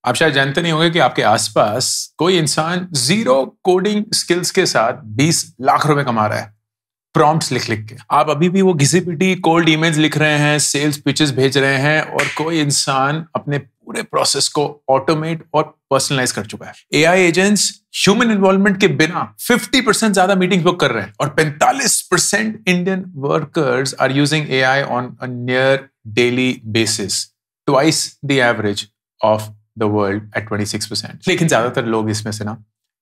आप शायद जानते नहीं होंगे कि आपके आसपास कोई इंसान 0 कोडिंग स्किल्स के साथ 20 लाख रुपए कमा रहा है प्रॉम्प्ट्स लिख लिख के। आप अभी भी वो घिसी पिटी कोल्ड ईमेल्स लिख रहे हैं, सेल्स पिचेस भेज रहे हैं, और कोई इंसान अपने पूरे प्रोसेस को ऑटोमेट और पर्सनलाइज कर चुका है। एआई एजेंट्स ह्यूमन इन्वॉल्वमेंट के बिना 50% ज्यादा मीटिंग बुक कर रहे हैं, और 45% Indian workers are using AI on a near daily basis, twice the average of the world at 26%। लेकिन ज्यादातर लोग इसमें से ना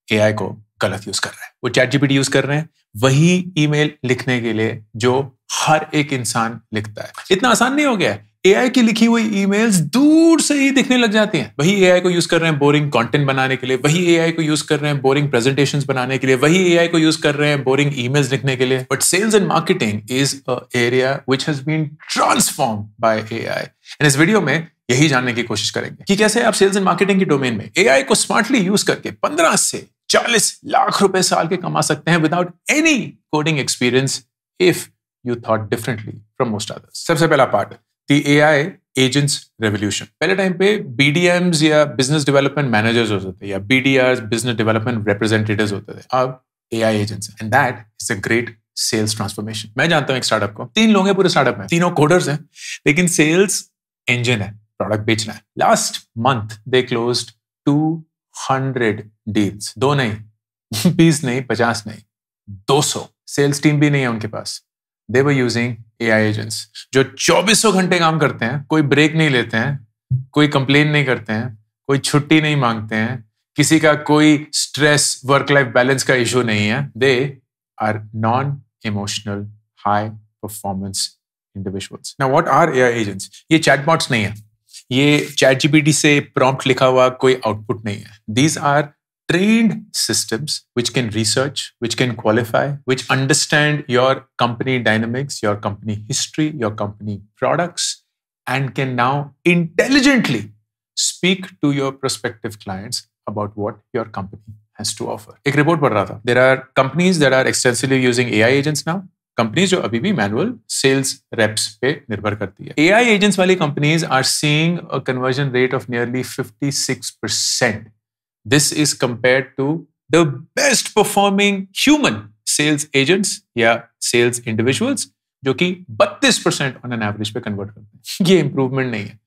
एआई को गलत यूज कर रहे हैं। वो चैट जीपीटी यूज कर रहे हैं वही ईमेल लिखने के लिए जो हर एक इंसान लिखता है। इतना आसान नहीं हो गया है। एआई की लिखी हुई ईमेल्स दूर से ही दिखने लग जाती हैं। वही एआई को यूज कर रहे हैं बोरिंग कंटेंट बनाने के लिए, वही एआई को यूज कर रहे हैं बोरिंग प्रेजेंटेशंस बनाने के लिए, वही एआई को यूज कर रहे हैं बोरिंग ईमेल्स लिखने के लिए। But sales and marketing is a area which has been transformed by AI. And इस वीडियो में यही जानने की कोशिश करेंगे कि कैसे आप सेल्स एंड मार्केटिंग की डोमेन में एआई को स्मार्टली यूज करके 15 से 40 लाख रुपए साल के कमा सकते हैं without any coding experience if you thought differently from most others. सबसे पहला part, the AI agents revolution. पहले टाइम पे बीडीएम्स या बिजनेस डेवलपमेंट मैनेजर्स होते थे, या बीडीआर्स बिजनेस डेवलपमेंट रिप्रेजेंटेटिव्स होते थे। अब AI agents, and that is a great sales transformation. मैं जानता हूं एक स्टार्टअप को, 3 लोग हैं पूरे स्टार्टअप में, तीनों कोडर्स हैं, लेकिन सेल्स इंजन है, प्रोडक्ट बेचना है। लास्ट मंथ दे क्लोज्ड 200 डील्स, 2 नहीं 20 नहीं 50 नहीं 200। सेल्स टीम भी नहीं है उनके पास। दे वर यूजिंग एआई एजेंट्स जो 24 घंटे काम करते हैं, कोई ब्रेक नहीं लेते हैं, कोई कंप्लेन नहीं करते हैं, कोई छुट्टी नहीं मांगते हैं, किसी का कोई स्ट्रेस वर्क लाइफ बैलेंस का इशू नहीं है। They are non emotional high performance individuals. Now what are AI agents? ये चैटबॉट्स नहीं है, ये चैट जीपीटी से प्रॉम्प्ट लिखा हुआ कोई आउटपुट नहीं है। These are trained systems which can research, which can qualify, which understand your company dynamics, your company history, your company products, and can now intelligently speak to your prospective clients about what your company has to offer. एक report पढ़ रहा था. There are companies that are extensively using AI agents now. Companies जो अभी भी manual sales wraps पे निर्भर करती है। एआई एजेंट्स वाली companies are seeing a conversion rate of nearly 56%. This is compared to the best performing human sales agents या sales individuals जो कि 32% on an average पे convert करते हैं। ये improvement नहीं है,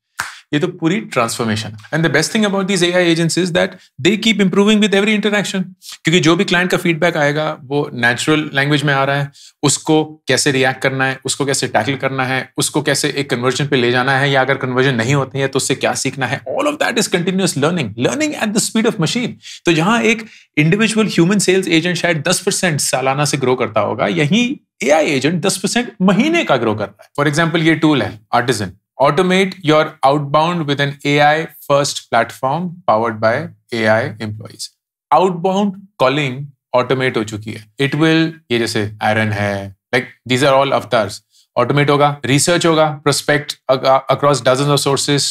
ये तो पूरी ट्रांसफॉर्मेशन है। And the best thing about these AI agents is that they keep improving with every interaction, क्योंकि जो भी क्लाइंट का फीडबैक आएगा वो नेचुरल लैंग्वेज में आ रहा है, उसको कैसे रिएक्ट करना है, उसको कैसे टैकल करना है, उसको कैसे एक कन्वर्जन पे ले जाना है, या अगर कन्वर्जन नहीं होती है तो उससे क्या सीखना है। All of that is continuous learning at the speed of machine. तो जहां एक इंडिविजुअल ह्यूमन सेल्स एजेंट शायद 10% सालाना से ग्रो करता होगा, यही एआई एजेंट 10% महीने का ग्रो कर रहा है। फॉर एग्जाम्पल ये टूल है artesian. Automate your outbound with an AI-first platform powered by AI employees. Outbound calling automate हो चुकी है. It will, ये जैसे Aaron है, like these are all avatars. Automate होगा, research होगा, prospect across dozens of sources,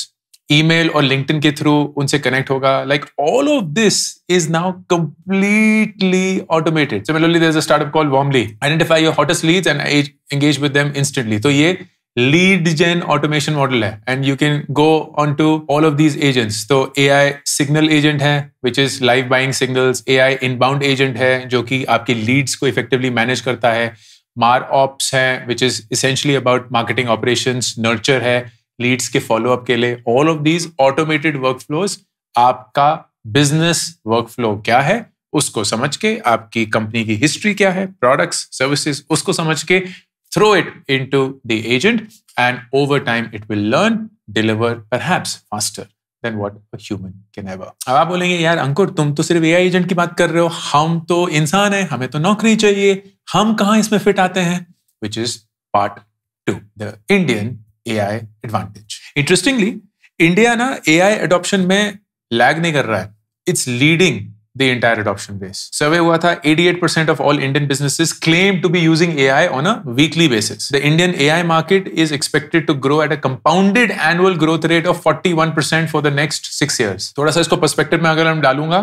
email और LinkedIn के through उनसे connect होगा. Like all of this is now completely automated. Similarly, there's a startup called Warmly. Identify your hottest leads and engage with them instantly. तो ये lead gen automation model है, and you can go on to all of these agents. तो AI signal agent है which is live buying signals, AI inbound agent है जो कि आपकी Leeds को इफेक्टिवली मैनेज करता है, मार ऑप्स है which is essentially about marketing operations, nurture है लीड्स के फॉलोअप के लिए। All of these automated workflows आपका बिजनेस वर्कफ्लो क्या है उसको समझ के, आपकी कंपनी की हिस्ट्री क्या है, प्रोडक्ट्स सर्विसेज, उसको समझ के throw it into the agent, and over time it will learn, deliver perhaps faster than what a human can ever. अब आप बोलेंगे यार अंकुर तुम तो सिर्फ एआई एजेंट की बात कर रहे हो, हम तो इंसान हैं, हमें तो नौकरी चाहिए, हम कहाँ इसमें फिट आते हैं? Which is part 2, the Indian AI advantage. Interestingly, India ना AI adoption में लैग नहीं कर रहा है, it's leading the entire adoption base. Survey हुआ था, 88% of all Indian businesses claim to be using AI on a weekly basis. The Indian AI market is expected to grow at a compounded annual growth rate of 41% for the next 6 years. थोड़ा सा इसको perspective में अगर हम डालूंगा,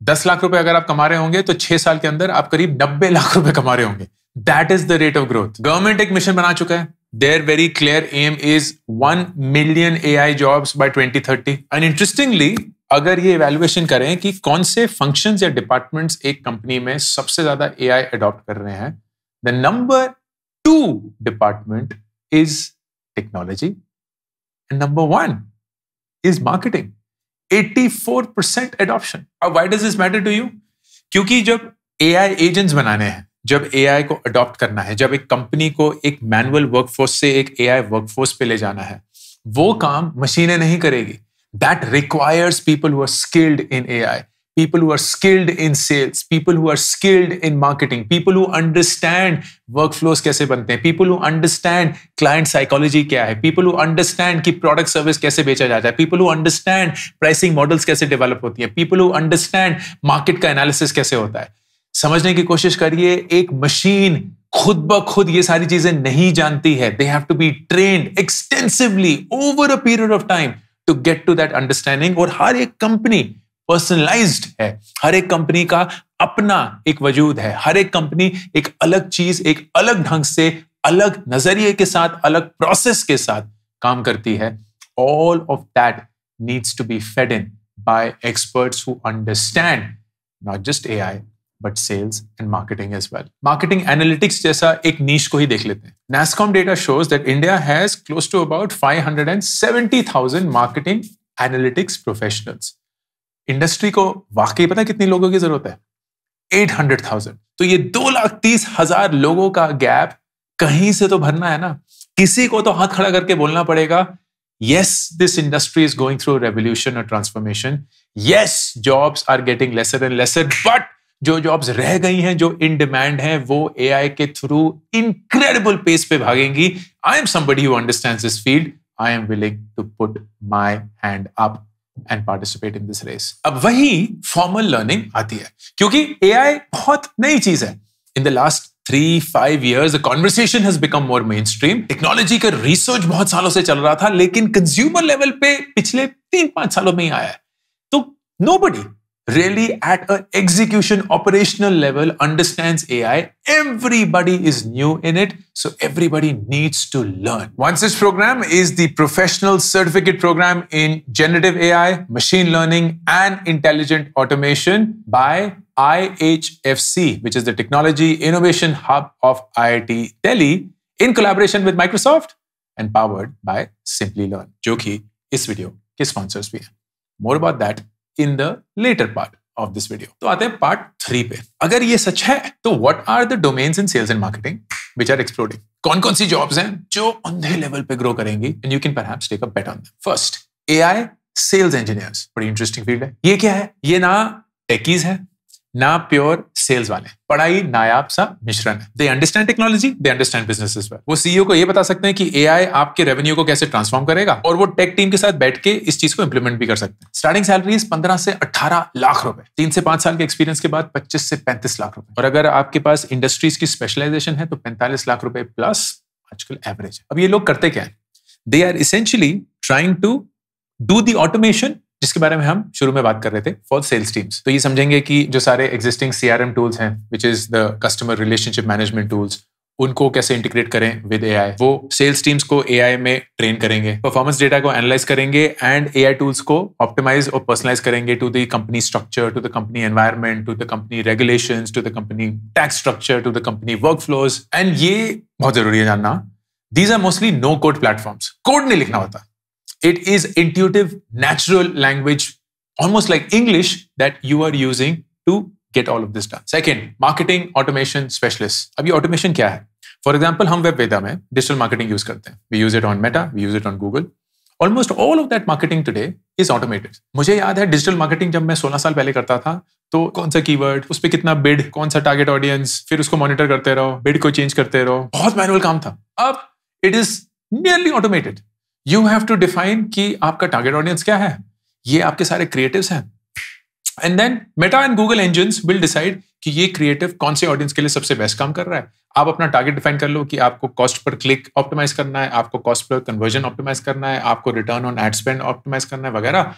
10 लाख रुपए अगर आप कमा रहे होंगे तो 6 साल के अंदर आप करीब 90 लाख रुपए कमा रहे होंगे. That is the rate of growth. Government एक मिशन बना चुका है, Their very clear aim is 1 million AI jobs by 2030. And interestingly, अगर ये evaluation करें कि कौन से functions या departments एक company में सबसे ज्यादा AI adopt कर रहे हैं, the number 2 department is technology and number 1 is marketing. 84% adoption. अब why does this matter to you? क्योंकि जब AI agents बनाने हैं, जब AI को अडॉप्ट करना है, जब एक कंपनी को एक मैनुअल वर्कफोर्स से एक AI वर्कफोर्स पे ले जाना है, वो काम मशीनें नहीं करेगी. That requires people who are skilled in AI, people who are skilled in sales, people who are skilled in marketing, people who understand workflows कैसे बनते हैं, people who understand client psychology क्या है, people who understand कि product service कैसे बेचा जाता है, people who understand pricing models कैसे develop होती है, people who understand market का analysis कैसे होता है. समझने की कोशिश करिए, एक मशीन खुद ब खुद ये सारी चीजें नहीं जानती है. They have to be trained extensively over a period of time to get to that understanding. और हर एक कंपनी पर्सनलाइज्ड है, हर एक कंपनी का अपना एक वजूद है, हर एक कंपनी एक अलग चीज, एक अलग ढंग से, अलग नजरिए के साथ, अलग प्रोसेस के साथ काम करती है. All of that needs to be fed in by experts who understand not just AI but sales and marketing as well. Marketing analytics जैसा एक niche को ही देख लेते हैं. NASSCOM data shows that India has close to about 570,000 marketing analytics professionals. Industry को वाकई पता है कितने लोगों की जरूरत है? 800,000. तो ये 2,30,000 लोगों का गैप कहीं से तो भरना है ना. किसी को तो हाथ खड़ा करके बोलना पड़ेगा, yes, this industry is going through a revolution or transformation. Yes, jobs are getting lesser and lesser, but जो जॉब्स रह गई हैं, जो इन डिमांड हैं, वो AI के थ्रू इनक्रेडिबल पेस पे भागेंगी. I am somebody who understands this field. I am willing to put my hand up and participate in this race. अब वही फॉर्मल लर्निंग आती है, क्योंकि AI बहुत नई चीज है. In the last 3-5 years, the conversation has become more mainstream. Technology का रिसर्च बहुत सालों से चल रहा था, लेकिन कंज्यूमर लेवल पे पिछले 3-5 सालों में ही आया है. तो nobody really at an execution operational level understands AI. Everybody is new in it, so everybody needs to learn. OneSys program is the professional certificate program in generative AI, machine learning, and intelligent automation by IHFC, which is the Technology Innovation Hub of IIT Delhi, in collaboration with Microsoft and powered by Simplilearn, जो कि इस video के sponsors भी हैं. More about that in the later part of this video. तो आते हैं part 3 पे. अगर ये सच है, तो what are the domains in sales and marketing which are exploding? कौन-कौन सी jobs हैं जो अंधे लेवल पे grow करेंगी and you can perhaps take a bet on them. First, AI sales engineers. बड़ी interesting field है. ये क्या है? ये ना techies है, ना प्योर सेल्स वाले. पढ़ाई नायाब सा मिश्रण है. They understand technology, they understand business as well. वो सीईओ को ये बता सकते हैं कि एआई आपके रेवेन्यू को कैसे ट्रांसफॉर्म करेगा, और वो टेक टीम के साथ बैठ के इस चीज को इंप्लीमेंट भी कर सकते हैं. स्टार्टिंग सैलरीज 15 से 18 लाख रुपए, 3 से 5 साल के एक्सपीरियंस के बाद 25 से 35 लाख रुपए, और अगर आपके पास इंडस्ट्रीज की स्पेशलाइजेशन है तो 45 लाख रुपए प्लस आजकल एवरेज. अब ये लोग करते क्या है? They are essentially trying to do the automation, जिसके बारे में हम शुरू में बात कर रहे थे, फॉर सेल्स टीम्स. तो ये समझेंगे कि जो सारे एग्जिस्टिंग CRM टूल्स हैं, which is the customer relationship management tools, उनको कैसे इंटीग्रेट करें विद AI. वो सेल्स टीम्स को AI में ट्रेन करेंगे, परफॉर्मेंस डेटा को एनालाइज करेंगे एंड AI टूल्स को ऑप्टिमाइज और पर्सनलाइज करेंगे to the company structure, to the company environment, to the company regulations, to the company tax structure, to the company workflows. And ये बहुत जरूरी है जानना, these are mostly no code platforms. Code नहीं लिखना होता. It is intuitive, natural language, almost like English, that you are using to get all of this done. Second, marketing automation specialists. अब ये automation क्या है? For example, हम वेबवेदा में digital marketing use करते हैं. We use it on Meta, we use it on Google. Almost all of that marketing today is automated. मुझे याद है digital marketing जब मैं 16 साल पहले करता था, तो कौन सा कीवर्ड, उस पर कितना बिड, कौन सा टारगेट ऑडियंस, फिर उसको मॉनिटर करते रहो, बिड को चेंज करते रहो, बहुत मैनुअल काम था. अब it is nearly automated. You have to define कि आपका टारगेट ऑडियंस क्या है, ये आपके सारे क्रिएटिव्स हैं, and then Meta and Google engines will decide कि ये क्रिएटिव कौन से ऑडियंस के लिए सबसे बेस्ट काम कर रहा है. आप अपना टारगेट डिफाइन कर लो कि आपको कॉस्ट पर क्लिक ऑप्टिमाइज करना है, आपको कॉस्ट पर कन्वर्जन ऑप्टिमाइज करना है, आपको return on ad spend optimize करना है वगैरह.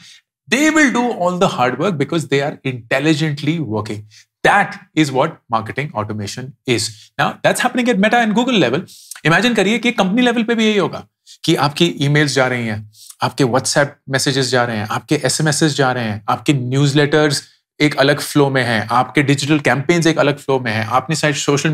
They will do all the hard work because they are intelligently working. That is what marketing automation is. Now, that's happening at Meta and Google level. Imagine करिए कि company level पे भी यही होगा कि आपकी ईमेल्स जा रही हैं, आपके व्हाट्सएप मैसेजेस जा रहे हैं, आपके एसएमएसेस जा रहे हैं, आपके न्यूज़लेटर्स एक अलग फ्लो में है, आपके डिजिटल कैंपेन्स एक अलग फ्लो में है, आपने शायद सोशल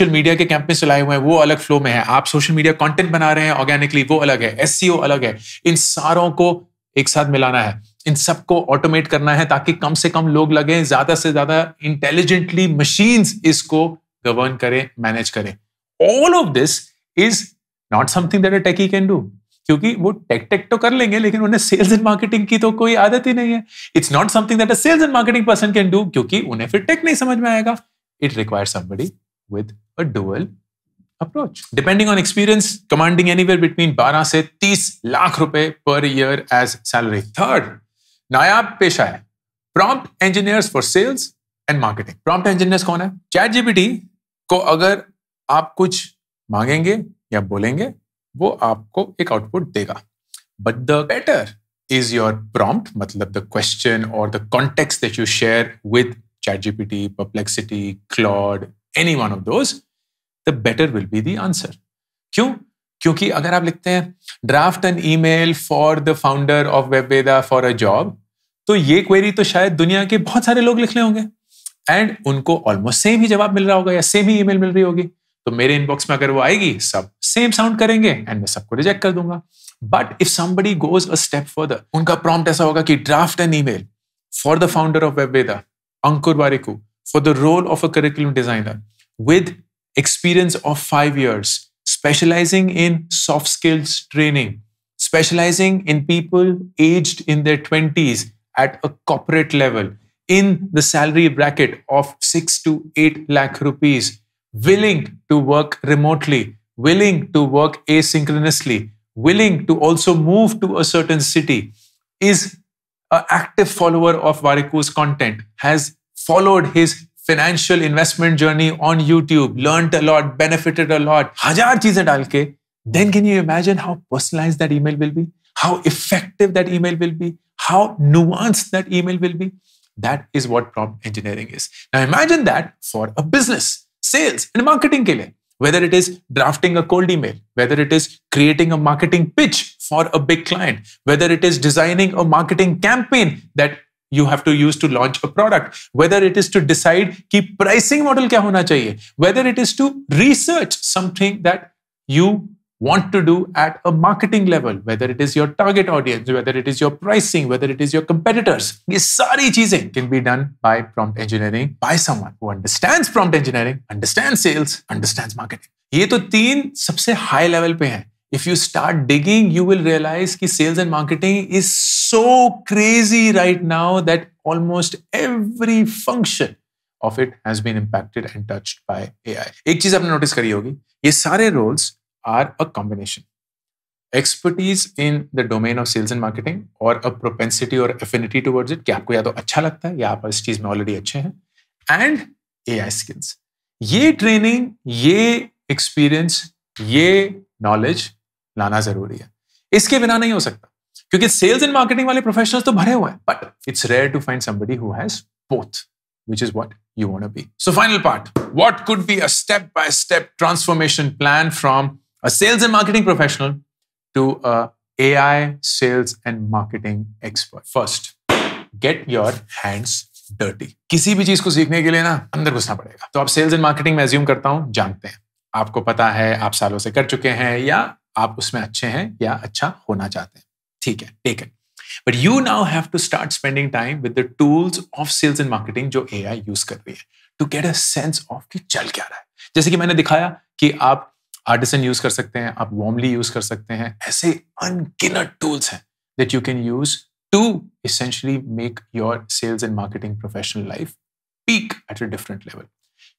मीडिया के कैंपेन चलाए हुए हैं, वो अलग फ्लो में है, आप सोशल मीडिया कंटेंट बना रहे हैं ऑर्गेनिकली, वो अलग है, एसईओ अलग है। इन सारों को एक साथ मिलाना है, इन सबको ऑटोमेट करना है ताकि कम से कम लोग लगे, ज्यादा से ज्यादा इंटेलिजेंटली मशीन्स इसको गवर्न करें, मैनेज करें। All of this is not something that a techie can do, क्योंकि वो टेक तो कर लेंगे लेकिन उन्हें सेल्स एंड मार्केटिंग की तो कोई आदत ही नहीं है। It's not something that a sales and marketing person can do, क्योंकि उन्हें फिर टेक नहीं समझ में आएगा। It requires somebody with a dual approach. Depending on experience, commanding anywhere between 12 से 30 लाख रुपए per year as salary. Third, नायाब पेशा है prompt engineers for sales and marketing. Prompt engineers कौन है? ChatGPT को अगर आप कुछ मांगेंगे या बोलेंगे, वो आपको एक आउटपुट देगा. But the better is your prompt, मतलब the question or the context that you share with ChatGPT, Perplexity, Claude, any one of those, the better will be the answer. क्यों? क्योंकि अगर आप लिखते हैं draft an email for the founder of WebVeda for a job, तो ये query तो शायद दुनिया के बहुत सारे लोग लिख रहे होंगे एंड उनको ऑलमोस्ट सेम ही जवाब मिल रहा होगा या सेम ही ईमेल मिल रही होगी. तो मेरे इनबॉक्स में अगर वो आएगी, सब सेम साउंड करेंगे एंड मैं सबको रिजेक्ट कर दूंगा. But if somebody goes a step further, उनका प्रॉम्प्ट ऐसा होगा कि draft an email for the founder of WebVeda, Ankur Warikoo, for the role of a curriculum designer with experience of 5 years, specializing in soft skills training, specializing in people aged in their 20s at a corporate level, in the salary bracket of 6 to 8 lakh rupees, willing to work remotely, willing to work asynchronously, willing to also move to a certain city, is an active follower of Warikoo's content, has followed his financial investment journey on YouTube, learned a lot, benefited a lot, हजार चीजें डाल के, then can you imagine how personalized that email will be? How effective that email will be? How nuanced that email will be? That is what prompt engineering is. Now imagine that for a business, sales and marketing के लिए. Whether it is drafting a cold email, whether it is creating a marketing pitch for a big client, whether it is designing a marketing campaign that you have to use to launch a product, whether it is to decide कि pricing model क्या होना चाहिए, whether it is to research something that you want to do at a marketing level, whether it is your target audience, whether it is your pricing, whether it is your competitors. ये सारी चीजें can be done by prompt engineering by someone who understands prompt engineering, understands sales, understands marketing. ये तो 3 सबसे high level पे हैं. If you start digging, you will realize कि sales and marketing is so crazy right now that almost every function of it has been impacted and touched by AI. एक चीज आपने notice करी होगी, ये सारे roles are a combination. Expertise in the domain of sales and marketing or a propensity or affinity towards it, कि आपको या तो अच्छा लगता है या आप इस चीज में ऑलरेडी अच्छे हैं, and AI skills. ये ट्रेनिंग, ये एक्सपीरियंस, ये नॉलेज लाना जरूरी है. इसके बिना नहीं हो सकता, क्योंकि सेल्स एंड मार्केटिंग वाले प्रोफेशनल्स तो भरे हुए हैं, but it's rare to find somebody who has both, which is what you want to be. So final part, what could be a step-by-step transformation plan from a sales and marketing professional to a AI sales and marketing expert? First, get your hands dirty. किसी भी चीज को सीखने के लिए ना अंदर घुसना पड़ेगा. तो आप सेल्स एंड मार्केटिंग में अज्यूम करता हूं जानते हैं, आपको पता है, आप सालों से कर चुके हैं या आप उसमें अच्छे हैं या अच्छा होना चाहते हैं. ठीक है, taken. But you now have to start spending time with the tools of sales and marketing जो AI यूज कर रही है, to get a sense of कि चल क्या रहा है. जैसे कि मैंने दिखाया कि आप Artisan यूज कर सकते हैं, आप Warmly यूज कर सकते हैं. ऐसे अनगिनत टूल्स हैं that you can use to essentially make your sales and marketing professional life peak at a different level.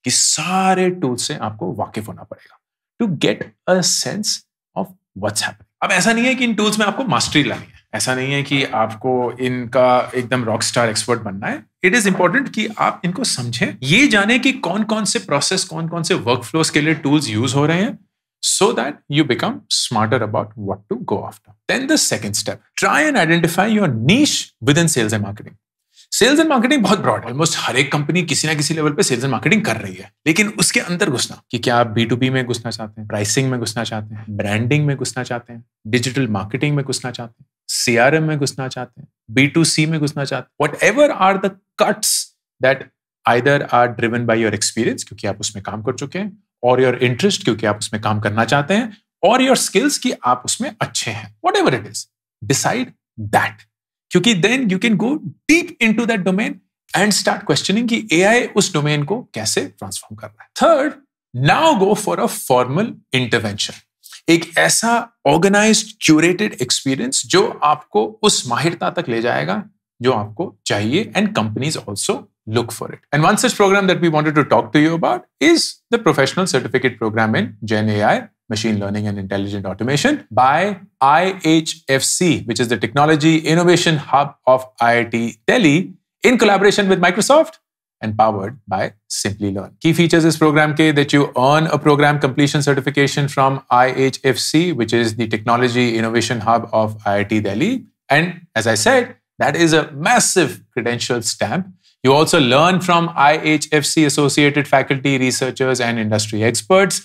कि सारे टूल्स से आपको वाकिफ होना पड़ेगा to get a sense of what's happening. अब ऐसा नहीं है कि इन टूल्स में आपको मास्टरी लानी है, ऐसा नहीं है कि आपको इनका एकदम रॉक स्टार एक्सपर्ट बनना है. इट इज इंपॉर्टेंट कि आप इनको समझें, ये जाने कि कौन कौन से प्रोसेस, कौन कौन से वर्कफ्लोस के लिए टूल्स यूज हो रहे हैं, so that you become smarter about what to go after. Then the second step, try and identify your niche within sales and marketing. Sales and marketing बहुत ब्रॉड, ऑलमोस्ट हर एक कंपनी किसी ना किसी लेवल पे सेल्स एंड मार्केटिंग कर रही है, लेकिन उसके अंदर घुसना कि क्या आप B2B में घुसना चाहते हैं, प्राइसिंग में घुसना चाहते हैं, ब्रांडिंग में घुसना चाहते हैं, डिजिटल मार्केटिंग में घुसना चाहते हैं, CRM में घुसना चाहते हैं, B2C में घुसना चाहते हैं, whatever are the cuts that either are driven by your experience क्योंकि आप उसमें काम कर चुके हैं, और your interest क्योंकि आप उसमें काम करना चाहते हैं, और your skills कि आप उसमें अच्छे हैं, whatever it is, decide that. क्योंकि then you can go deep into that domain and start questioning कि AI उस domain को कैसे transform कर रहा है. Third, now go for a formal intervention. एक ऐसा organized, curated experience जो आपको उस माहिरता तक ले जाएगा जो आपको चाहिए, and companies also look for it. And one such program that we wanted to talk to you about is the professional certificate program in Gen AI, Machine Learning and Intelligent Automation by IHFC, which is the Technology Innovation Hub of IIT Delhi in collaboration with Microsoft and powered by Simplilearn. Key features is program K that you earn a program completion certification from IHFC, which is the Technology Innovation Hub of IIT Delhi. And as I said, that is a massive credential stamp. You also learn from IHFC associated faculty, researchers and industry experts.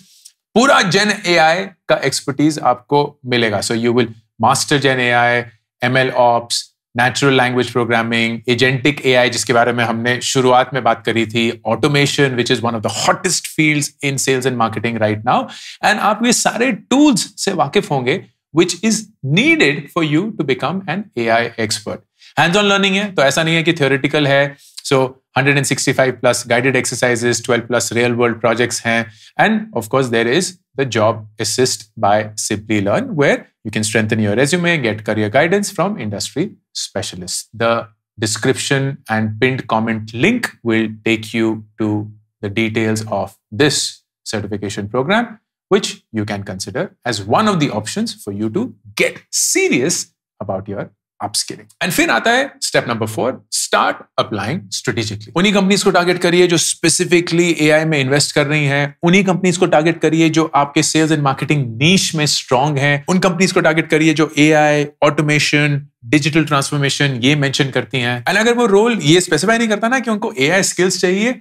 पूरा Gen AI का expertise आपको मिलेगा. So you will master Gen AI, ML Ops, Natural Language Programming, Agentic AI जिसके बारे में हमने शुरुआत में बात करी थी, Automation which is one of the hottest fields in sales and marketing right now. And आप ये सारे tools से वाकिफ होंगे which is needed for you to become an AI expert. Hands-on learning है, तो ऐसा नहीं है कि theoretical है. So 165 plus guided exercises, 12 plus real world projects हैं. And of course, there is the Job Assist by Simplilearn, where you can strengthen your resume, get career guidance from industry specialists. The description and pinned comment link will take you to the details of this certification program, which you can consider as one of the options for you to get serious about your upskilling. And फिर आता है step number 4, start applying strategically. उन्हीं companies को target करिए जो specifically AI में invest कर रही हैं, उन्हीं कंपनीज को टारगेट करिए जो आपके सेल्स एंड मार्केटिंग नीश में स्ट्रांग हैं, उन कंपनीज को टारगेट करिए जो AI, ऑटोमेशन, डिजिटल ट्रांसफॉर्मेशन ये मेंशन करती हैं. एंड अगर वो रोल ये स्पेसिफाई नहीं करता ना कि उनको AI स्किल्स चाहिए,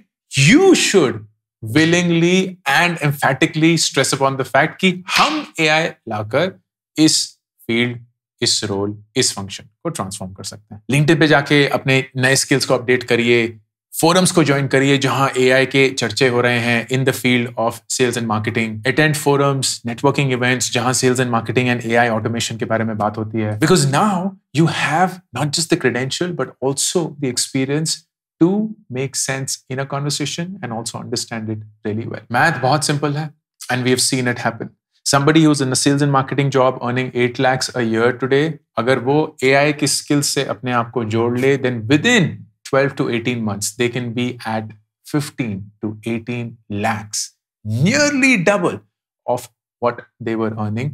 you should willingly and emphatically stress upon the fact कि हम AI लाकर इस फील्ड, इस रोल, इस फंक्शन को ट्रांसफॉर्म कर सकते हैं. लिंक्डइन पे जाके अपने नए स्किल्स को अपडेट करिए, फोरम्स को ज्वाइन करिए जहां AI के चर्चे हो रहे हैं in the field of sales and marketing. Attend forums, networking events जहां sales and marketing and AI automation के बारे में बात होती है. Because now you have not just the credential but also the experience to make sense in a conversation and also understand it really well. Math बहुत simple है and we have seen it happen. Somebody who's in a sales and marketing job earning 8 lakhs a year today, अगर वो AI की skills से अपने आप को जोड़ ले, then within 12 to 18 months, they can be at 15 to 18 lakhs, nearly double of what they were earning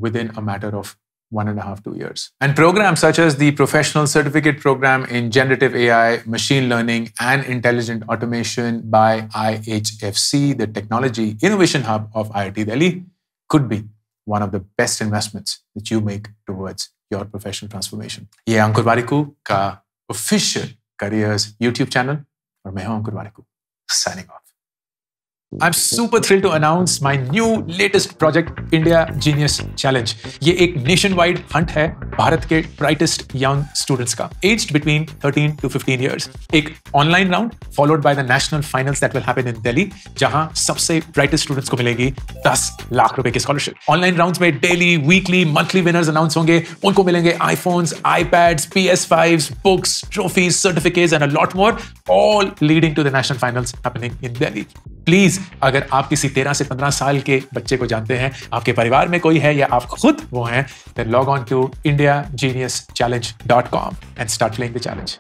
within a matter of 1.5 to 2 years. And programs such as the Professional Certificate Program in Generative AI, Machine Learning and Intelligent Automation by IHFC, the Technology Innovation Hub of IIT Delhi, could be one of the best investments that you make towards your professional transformation. ये अंकुर वारिकू का official careers YouTube channel और मैं हूं अंकुर Warikoo, signing off. I'm super thrilled to announce my new latest project, India Genius Challenge. ये एक nationwide hunt है भारत के brightest young students का, aged between 13 to 15 years. एक online round followed by the national finals that will happen in Delhi, जहां सबसे brightest students को मिलेगी 10 लाख रुपए की scholarship. Online rounds में daily, weekly, monthly winners announce होंगे. उनको मिलेंगे iPhones, iPads, PS5s, books, trophies, certificates and a lot more, all leading to the national finals happening in Delhi. Please, अगर आप किसी 13 से 15 साल के बच्चे को जानते हैं, आपके परिवार में कोई है या आप खुद वो हैं, then log on to indiageniuschallenge.com and start playing the challenge.